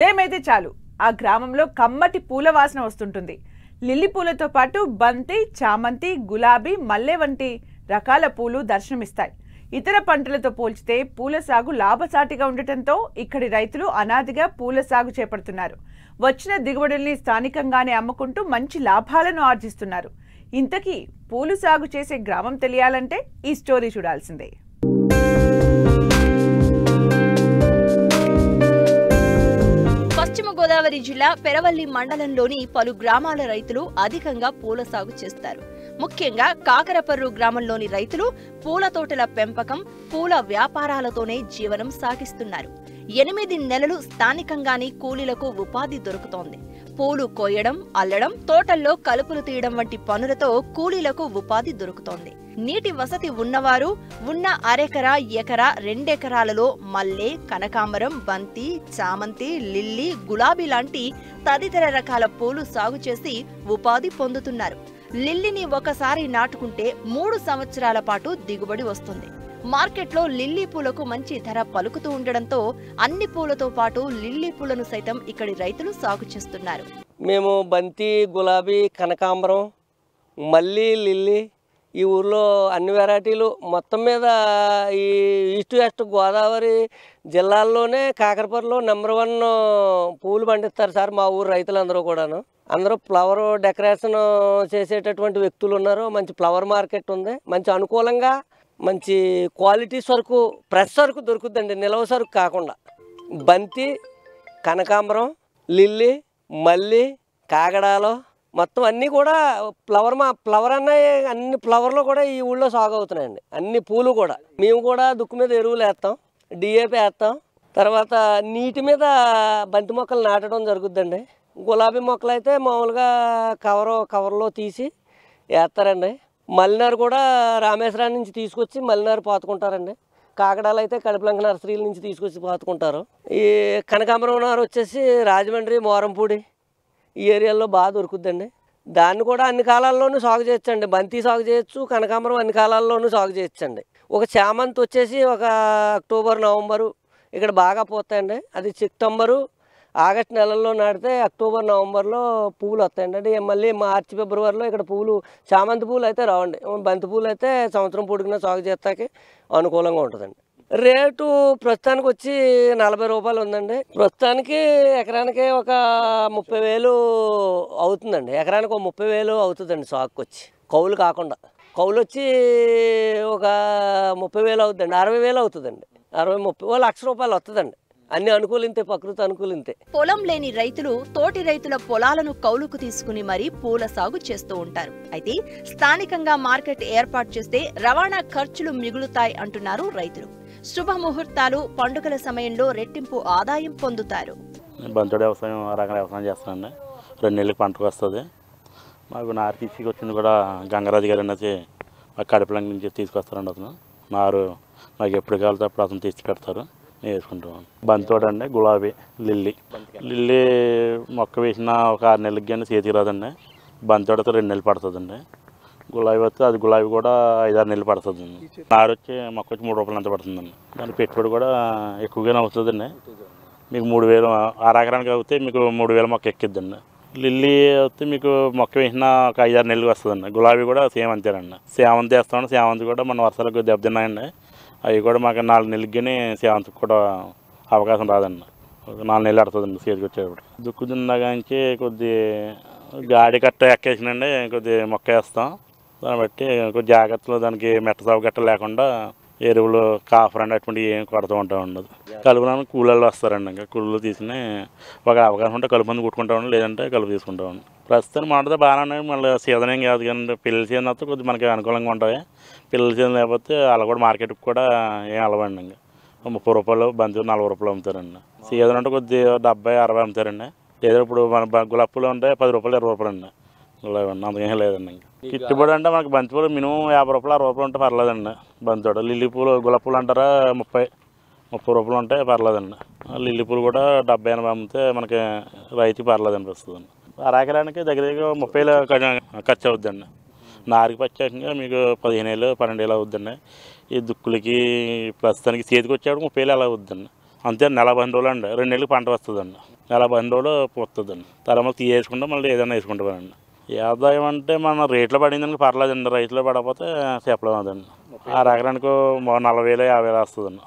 ఏమైతే చాలు ఆ గ్రామంలో కమ్మటి పూల వాసన వస్తుంటుంది. లిల్లీ పూలతో పాటు బంతి, చామంతి, గులాబీ, మల్లె వంటి రకాల పూలు దర్శనమిస్తాయి. ఇతర పంటలతో పోల్చితే పూల సాగు లాభసాటిగా ఉండటంతో ఇక్కడి రైతులు అనాదిగా పూల సాగు చేపడుతున్నారు. వచ్చిన దిగుబడుల్ని స్థానికంగానే అమ్ముకుంటూ మంచి లాభాలను ఆర్జిస్తున్నారు. ఇంతకీ పూలు సాగు చేసే గ్రామం తెలియాలంటే ఈ స్టోరీ చూడాల్సిందే. పశ్చిమ గోదావరి జిల్లా పెరవల్లి మండలంలోని పలు గ్రామాల రైతులు అధికంగా పూల సాగు చేస్తారు. ముఖ్యంగా కాకరపర్రు గ్రామంలోని రైతులు పూల తోటల పెంపకం, పూల వ్యాపారాలతోనే జీవనం సాగిస్తున్నారు. 8 నెలలు స్థానికంగానే కూలీలకు ఉపాధి దొరుకుతోంది. పూలు కోయడం, అల్లడం, తోటల్లో కలుపులు తీయడం వంటి పనులతో కూలీలకు ఉపాధి దొరుకుతోంది. నీటి వసతి ఉన్నవారు ఉన్న అరెకరా, ఎకరా, 2 ఎకరాలలో మల్లె, కనకాంబరం, బంతి, చామంతి, లిల్లీ, గులాబీ లాంటి తదితర రకాల పూలు సాగు చేసి ఉపాధి పొందుతున్నారు. లిల్లీని ఒకసారి నాటుకుంటే 3 సంవత్సరాల పాటు దిగుబడి వస్తుంది. మార్కెట్లో లిల్లీ పూలకు మంచి ధర పలుకుతూ ఉండడంతో అన్ని పూలతో పాటు లిల్లీ పూలను సైతం ఇక్కడి రైతులు సాగు చేస్తున్నారు. మేము బంతి, గులాబీ, కనకాంబరం, మల్లి, లిల్లీ ఈ ఊర్లో అన్ని వెరైటీలు మొత్తం మీద ఈ ఈస్ట్ వెస్ట్ గోదావరి జిల్లాల్లోనే కాకరపర్రులో నెంబర్ 1 పూలు పండిస్తారు సార్ మా ఊరు రైతులందరూ కూడాను. అందరూ ఫ్లవర్ డెకరేషన్ చేసేటటువంటి వ్యక్తులు ఉన్నారు. మంచి ఫ్లవర్ మార్కెట్ ఉంది. మంచి అనుకూలంగా మంచి క్వాలిటీ సరుకు, ఫ్రెష్ సరుకు దొరుకుతుందండి, నిల్వ సరుకు కాకుండా. బంతి, కనకాంబరం, లిల్లీ, మల్లి, కాగడాలు మొత్తం అన్నీ కూడా ఫ్లవర్ అన్ని ఫ్లవర్లు కూడా ఈ ఊళ్ళో సాగు అవుతున్నాయండి. అన్ని పూలు కూడా మేము కూడా దుక్కు మీద ఎరువులు వేస్తాం, డిఏపి వేస్తాం. తర్వాత నీటి మీద బంతి మొక్కలు నాటడం జరుగుద్దండి. గులాబీ మొక్కలు అయితే మామూలుగా కవర్లో తీసి వేస్తారండి. మల్లినారు కూడా రామేశ్వరం నుంచి తీసుకొచ్చి మల్లినారు పాతుకుంటారండి. కాకడాలు అయితే కడుపులంక నర్సరీల నుంచి తీసుకొచ్చి పాతుకుంటారు. ఈ కనకాంబరం నారు వచ్చేసి రాజమండ్రి, మోరంపూడి ఈ ఏరియాలో బాగా దొరుకుద్దండి. దాన్ని కూడా అన్ని కాలాల్లోనూ సాగు చేయొచ్చండి. బంతి సాగు చేయొచ్చు, కనకాంబరం అన్ని కాలాల్లోనూ సాగు చేయొచ్చండి. ఒక చామంతి వచ్చేసి ఒక అక్టోబర్, నవంబరు ఇక్కడ బాగా పోతాయండి. అది సెప్టెంబరు, ఆగస్టు నెలల్లో నాటితే అక్టోబర్, నవంబర్లో పువ్వులు వస్తాయండి. మళ్ళీ మార్చి, ఫిబ్రవరిలో ఇక్కడ పువ్వులు, చామంతి పూలు అయితే రావండి. బంతి పూలు అయితే సంవత్సరం పొడిగిన సాగు చేస్తాకి అనుకూలంగా ఉంటుందండి. రేటు ప్రస్తుతానికి వచ్చి 40 రూపాయలు ఉందండి. ప్రస్తుతానికి ఎకరానికి ఒక 30,000 అవుతుందండి. ఎకరానికి ఒక 30,000 అవుతుందండి సాగుకి వచ్చి, కౌలు కాకుండా. కౌలు వచ్చి ఒక 30,000 అవుతుందండి. 60,000 అవుతుందండి. 60-30 ₹1,00,000 వస్తుందండి. అన్ని అనుకూలింతే, ప్రకృతి అనుకూలింతే. పొలం లేని రైతులు తోటి రైతుల పొలాలను కౌలుకు తీసుకుని మరీ పూల సాగు చేస్తూ ఉంటారు. అయితే స్థానికంగా మార్కెట్ ఏర్పాటు చేస్తే రవాణా ఖర్చులు మిగులుతాయి అంటున్నారు రైతులు. శుభముహూర్తాలు, పండుగల సమయంలో రెట్టింపు ఆదాయం పొందుతారు. బంతుడు వ్యవసాయం, రకాల వ్యవసాయం చేస్తానండి. 2 నెలలకు పంటకు వస్తుంది. మాకు నారు తీసుకొచ్చింది కూడా గంగరాజు గారు అనేది మాకు కడుపులంక నుంచి తీసుకొస్తారండి. అతను నారు మాకు ఎప్పుడు కావాలితే అప్పుడు అతను తీసి పెడతారు, మేము వేసుకుంటాం. బంతోడు అండి, గులాబీ, లిల్లీ మొక్క వేసిన ఒక 6 నెలలకి కానీ చేతికి రాదండి. బంతోడితో 2 నెలలు పడుతుందండి. గులాబీ వస్తే అది గులాబీ కూడా 5-6 నెలలు పడుతుందండి. నారు వచ్చి మొక్క వచ్చి 3 రూపాయలు అంత పడుతుందండి. దాని పెట్టుబడి కూడా ఎక్కువగానే అవుతుందండి. మీకు 3,000 ఎకరానికి అవుతే మీకు 3,000 మొక్క ఎక్కిద్దండి. లిల్లీ వస్తే మీకు మొక్క వేసిన ఒక 5-6 నెలలకు వస్తుందండి. గులాబీ కూడా సేమ్ అంతేనండి. సేవంతి వేస్తామండి. సేవంతి కూడా మన వర్షాలకు దెబ్బతిన్నాయండి. అవి కూడా మాకు 4 నెలలకి కానీ సేవంతికి కూడా అవకాశం రాదండి. 4 నెలలు పడుతుందండి చేతికి వచ్చేటప్పుడు. దుక్కు దున్నగాంచి కొద్ది గాడి కట్ట ఎక్కేసినండి, కొద్ది మొక్క వేస్తాం. దాన్ని బట్టి కొద్ది జాగ్రత్తలు, దానికి మెట్ట సాగు గట్ట లేకుండా ఎరువులు, కాఫర్ అండి అటువంటివి ఏం కొడుతూ ఉంటా ఉండదు. కలుపునానికి కూలీలు వస్తారండి. ఇంకా కూలీలు తీసుకుని ఒక అవకాశం ఉంటే కలుపు మంది కుట్టుకుంటామండి, లేదంటే కలుపు తీసుకుంటామండి. ప్రస్తుతం మాటతో బాగానే ఉన్నాయి. మళ్ళీ సీజన్ ఏం కాదు కానీ పిల్లల సీజన్ వస్తే కొద్దిగా మనకి అనుకూలంగా ఉంటాయి. పిల్లల సీజన్ లేకపోతే అలా కూడా మార్కెట్కి కూడా ఏం అలవండి. ఇంకా 30 రూపాయలు, బంతి 40 రూపాయలు అమ్ముతారండి. సీజన్ అంటే కొద్దిగా 70-60 అమ్ముతారండి. లేదా ఇప్పుడు మన గులాబీలు ఉంటే 10 రూపాయలు, 20 రూపాయలు అండి. గులాబీ అందుకేం లేదండి. ఇంకా గిట్టుబడి అంటే మనకి బంతి పూలు మినిమం 50 రూపాయలు, 60 రూపాయలు ఉంటే పర్లేదండి. బంతోడు లిల్లీ పూలు, గులాబీ పూలు అంటారా 30 రూపాయలు ఉంటే పర్లేదండి. లిల్లీ పూలు కూడా 70-80 అమ్మితే మనకి రైతుకి పర్లేదండి. ప్రస్తుతం అరెకరానికి దగ్గర 30,000 ఖర్చు అవుద్దండి. నారుకి ప్రత్యేకంగా మీకు 15,000, 12,000 అవుద్దండి. ఈ దుక్కులకి ప్రస్తుతానికి చేతికి వచ్చేవాడు 30,000 అలా అవుద్దండి. అంతే నెల 15 రోజులు అండి. 2 నెలలకు పంట వస్తుందండి. నెల 15 రోజులు వస్తుందండి. తర్వాత తీసేసుకుంటే మళ్ళీ ఏదైనా వేసుకుంటామండి. ఈ ఆదాయం అంటే మన రేట్లో పడిందానికి పర్లేదండి. రైతులో పడకపోతే చెప్పలేము అదండి. 6 ఎకరానికి 40,000 50,000 వస్తుందండి.